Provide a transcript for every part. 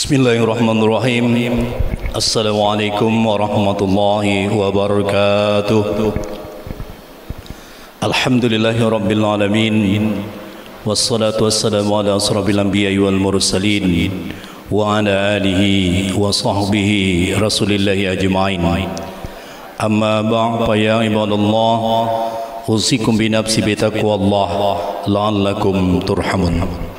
Bismillahirrahmanirrahim. Assalamualaikum warahmatullahi wabarakatuh. Alhamdulillahirabbil alamin. Wassalatu wassalamu ala asrofil anbiya'i wal mursalin wa ala alihi wa sahbihi rasulillahi ajma'in. Amma ba'd, fa ya ibadallah, usikum bi nafsi bi taqwallah la'allakum turhamun.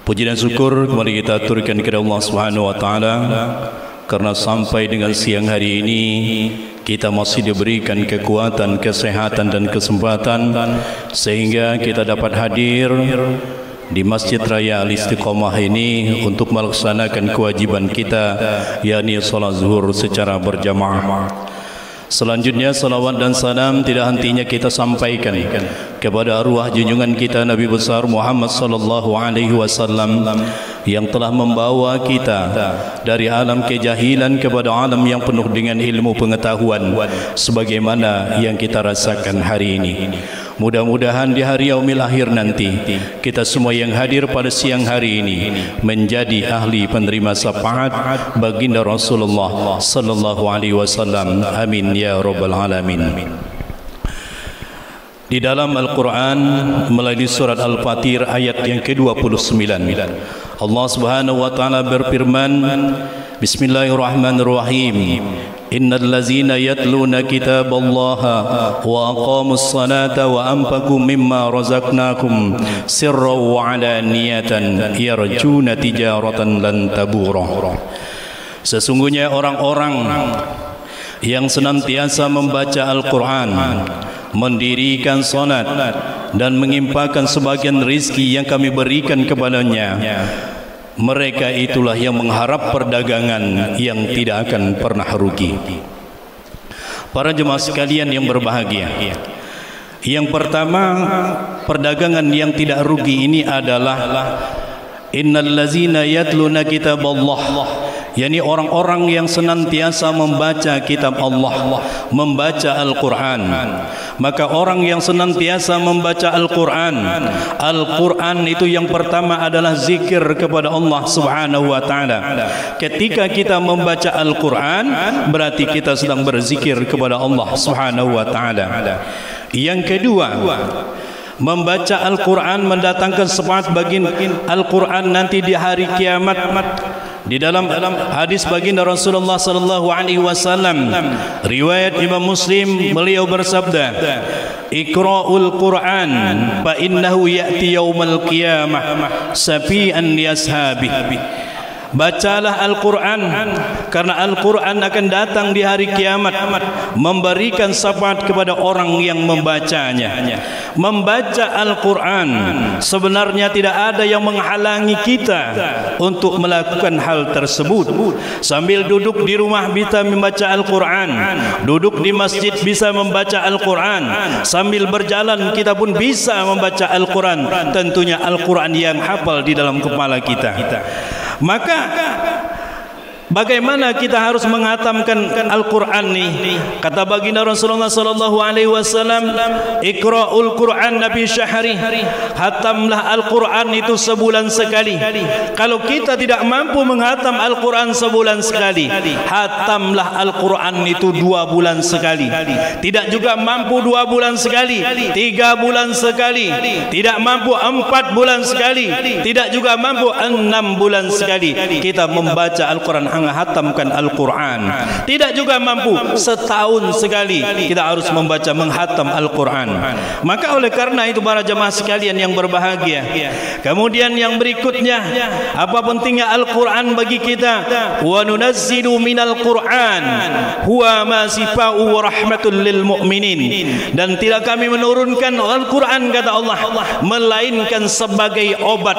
Puji dan syukur kembali kita aturkan kepada Allah Subhanahu wa taala karena sampai dengan siang hari ini kita masih diberikan kekuatan, kesehatan dan kesempatan sehingga kita dapat hadir di Masjid Raya Al-Istiqomah ini untuk melaksanakan kewajiban kita, yakni salat zuhur secara berjamaah. Selanjutnya salawat dan salam tidak hentinya kita sampaikan kepada arwah junjungan kita Nabi besar Muhammad sallallahu alaihi wasallam yang telah membawa kita dari alam kejahilan kepada alam yang penuh dengan ilmu pengetahuan sebagaimana yang kita rasakan hari ini. Mudah-mudahan di hari yaumil akhir nanti kita semua yang hadir pada siang hari ini menjadi ahli penerima syafaat baginda Rasulullah sallallahu alaihi wasallam. Amin ya rabbal alamin. Di dalam Al-Quran melalui surat Al-Fatir ayat yang ke-29 Allah Subhanahu wa taala berfirman, Bismillahirrahmanirrahim. Innal ladzina yatluna kitaballaha wa aqamus salata wa anfaqu mimma razaqnakum sirran wa alaniyatan yarjuna tijaratan lan tabura. Sesungguhnya orang-orang yang senantiasa membaca Al-Quran, mendirikan salat dan menginfakkan sebagian rizki yang kami berikan kepadanya, mereka itulah yang mengharap perdagangan yang tidak akan pernah rugi. Para jemaah sekalian yang berbahagia, yang pertama, perdagangan yang tidak rugi ini adalah innal ladzina yatluna kitaballah, yakni orang-orang yang senantiasa membaca kitab Allah, membaca Al-Quran. Maka orang yang senantiasa membaca Al-Quran, Al-Quran itu yang pertama adalah zikir kepada Allah Subhanahu wa taala. Ketika kita membaca Al-Quran, berarti kita sedang berzikir kepada Allah Subhanahu wa taala. Yang kedua, membaca Al-Quran mendatangkan syafaat bagi Al-Quran nanti di hari kiamat. Di dalam hadis baginda Rasulullah sallallahu alaihi wasallam, riwayat Imam Muslim, beliau bersabda, Iqra'ul Quran fa innahu ya'ti yaumal qiyamah safi'an li ashabihi. Bacalah Al-Quran karena Al-Quran akan datang di hari kiamat memberikan syafaat kepada orang yang membacanya. Membaca Al-Quran sebenarnya tidak ada yang menghalangi kita untuk melakukan hal tersebut. Sambil duduk di rumah bisa membaca Al-Quran, duduk di masjid bisa membaca Al-Quran, sambil berjalan kita pun bisa membaca Al-Quran. Tentunya Al-Quran yang hafal di dalam kepala kita. Maka bagaimana kita harus menghatamkan Al-Quran ini? Kata baginda Rasulullah sallallahu alaihi wasallam, Iqra'ul Quran nabi syahri, hatamlah Al-Quran itu sebulan sekali. Kalau kita tidak mampu menghatam Al-Quran sebulan sekali, hatamlah Al-Quran itu 2 bulan sekali. Tidak juga mampu 2 bulan sekali, 3 bulan sekali, tidak mampu 4 bulan sekali, tidak juga mampu 6 bulan sekali. Kita membaca Al-Quran, menghatamkan Al-Quran. Tidak juga mampu setahun sekali kita harus membaca, menghatam Al-Quran. Maka oleh karena itu para jemaah sekalian yang berbahagia, kemudian yang berikutnya, apa pentingnya Al-Quran bagi kita? Wa nunazzilu minal Quran huwa ma sifa'u wa rahmatul lil mu'minin. Dan tidak kami menurunkan Al-Quran, kata Allah, melainkan sebagai obat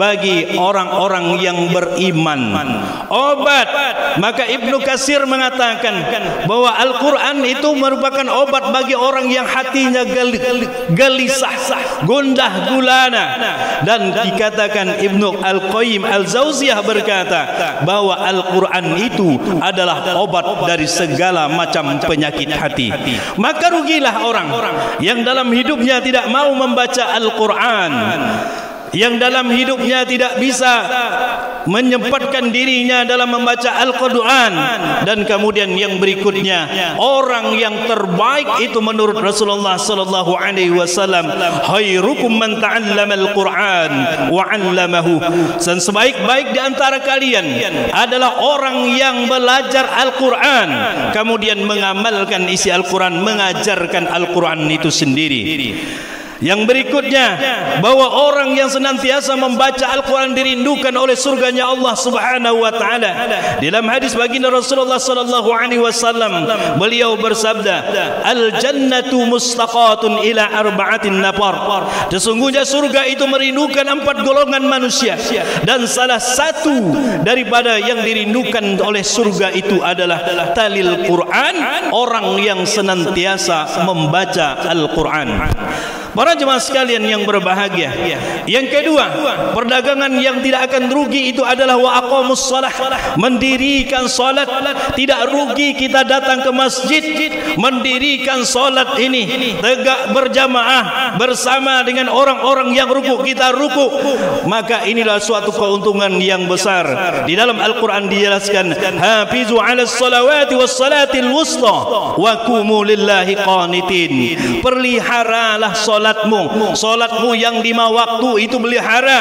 bagi orang-orang yang beriman. Obat. Maka Ibnu Katsir mengatakan bahwa Al-Quran itu merupakan obat bagi orang yang hatinya gelisah, gundah gulana. Dan dikatakan Ibnu Al-Qayyim Al-Jauziyah berkata bahwa Al-Quran itu adalah obat dari segala macam penyakit hati. Maka rugilah orang yang dalam hidupnya tidak mau membaca Al-Quran. yang dalam hidupnya tidak bisa menyempatkan dirinya dalam membaca Al-Quran. Dan kemudian yang berikutnya, orang yang terbaik itu menurut Rasulullah sallallahu alaihi wasallam, khairukum man ta'allama al-Quran wa 'allamahu. Dan sebaik-baik di antara kalian adalah orang yang belajar Al-Quran kemudian mengamalkan isi Al-Quran, mengajarkan Al-Quran itu sendiri. Yang berikutnya, bahwa orang yang senantiasa membaca Al-Quran dirindukan oleh surganya Allah Subhanahu wa taala. Dalam hadis baginda Rasulullah sallallahu alaihi wasallam, beliau bersabda, "Al-jannatu mustaqatun ila arba'atin nafar." Sesungguhnya surga itu merindukan 4 golongan manusia, dan salah satu daripada yang dirindukan oleh surga itu adalah talil Quran, orang yang senantiasa membaca Al-Quran. Para jemaah sekalian yang berbahagia, yang kedua, perdagangan yang tidak akan rugi itu adalah wa aqamus shalah, mendirikan salat. Tidak rugi kita datang ke masjid mendirikan salat ini tegak berjamaah bersama dengan orang-orang yang ruku, kita ruku, maka inilah suatu keuntungan yang besar. Di dalam Al-Quran dijelaskan, hafizu 'alas salawati was salatil wusta wa qumu lillahi qanitin. Perliharalah salatmu yang 5 waktu itu pelihara,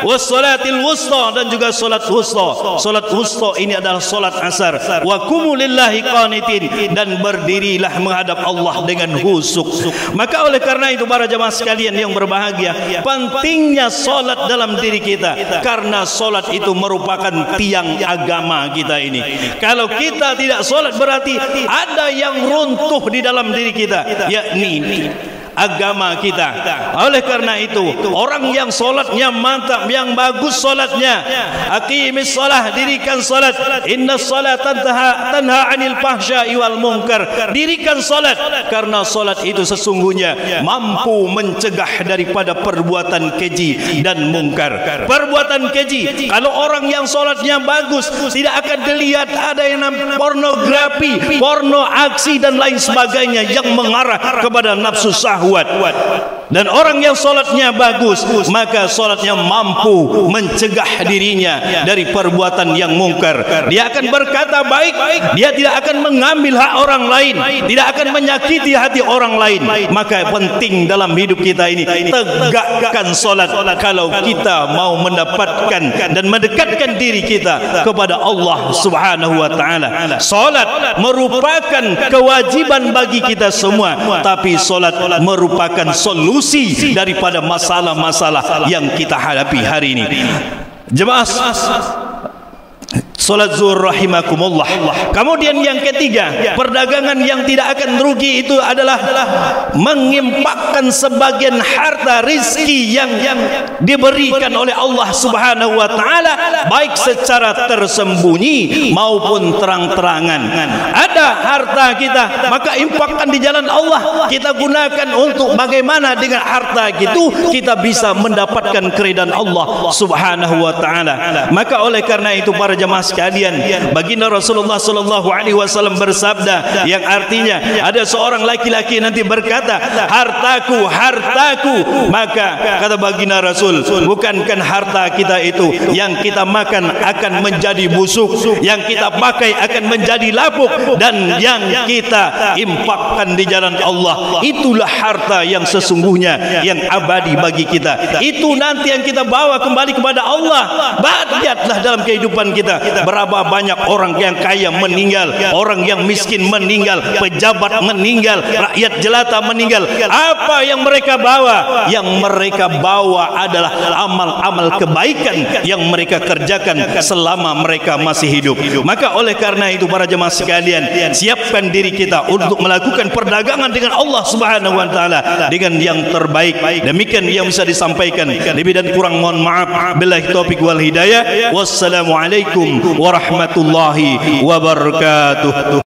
wassalatil wusta, dan juga salat wusta. Salat wusta ini adalah salat asar. Wa qumu lillahi qanitin, dan berdirilah menghadap Allah dengan khusyuk. Maka oleh karena itu para jemaah sekalian yang berbahagia, pentingnya salat dalam diri kita, karena salat itu merupakan tiang agama kita ini. Kalau kita tidak salat berarti ada yang runtuh di dalam diri kita, yakni agama kita. Oleh karena itu, orang yang solatnya mantap, yang bagus solatnya, aqimis salah, dirikan solat. Inna salata tanha 'anil fahsya'i wal munkar. Dirikan solat, karena solat itu sesungguhnya mampu mencegah daripada perbuatan keji dan mungkar. Perbuatan keji, kalau orang yang solatnya bagus, tidak akan dilihat ada yang namanya pornografi, porno aksi dan lain sebagainya yang mengarah kepada nafsu syahwat. Dan orang yang solatnya bagus, maka solatnya mampu mencegah dirinya dari perbuatan yang mungkar. Dia akan berkata baik, dia tidak akan mengambil hak orang lain, tidak akan menyakiti hati orang lain. Maka penting dalam hidup kita ini, tegakkan solat kalau kita mau mendapatkan dan mendekatkan diri kita kepada Allah Subhanahu wa taala. Solat merupakan kewajiban bagi kita semua, tapi solat merupakan solusi daripada masalah-masalah yang kita hadapi hari ini. Jemaah salat zuhur rahimakumullah. Kemudian yang ketiga, perdagangan yang tidak akan rugi itu adalah mengimpakkan sebagian harta rizki yang diberikan oleh Allah Subhanahu wa taala, baik secara tersembunyi maupun terang-terangan. Ada harta kita, maka impakkan di jalan Allah. Kita gunakan untuk bagaimana dengan harta itu kita bisa mendapatkan keridhaan Allah Subhanahu wa taala. Maka oleh karena itu para jemaah sekalian, baginda Rasulullah sallallahu alaihi wasallam bersabda, yang artinya ada seorang laki-laki nanti berkata, hartaku, hartaku. Maka kata baginda Rasul, bukankan harta kita itu yang kita makan akan menjadi busuk, yang kita pakai akan menjadi lapuk, dan yang kita infakkan di jalan Allah, itulah harta yang sesungguhnya yang abadi bagi kita. Itu nanti yang kita bawa kembali kepada Allah. Lihatlah dalam kehidupan kita, berapa banyak orang yang kaya meninggal, orang yang miskin meninggal, pejabat meninggal, rakyat jelata meninggal. Apa yang mereka bawa? Yang mereka bawa adalah amal-amal kebaikan yang mereka kerjakan selama mereka masih hidup. Maka oleh karena itu para jemaah sekalian, siapkan diri kita untuk melakukan perdagangan dengan Allah Subhanahu wa taala dengan yang terbaik. Demikian yang bisa disampaikan. Lebih dan kurang mohon maaf. Billahi taufik wal hidayah. Wassalamualaikum warahmatullahi wabarakatuh.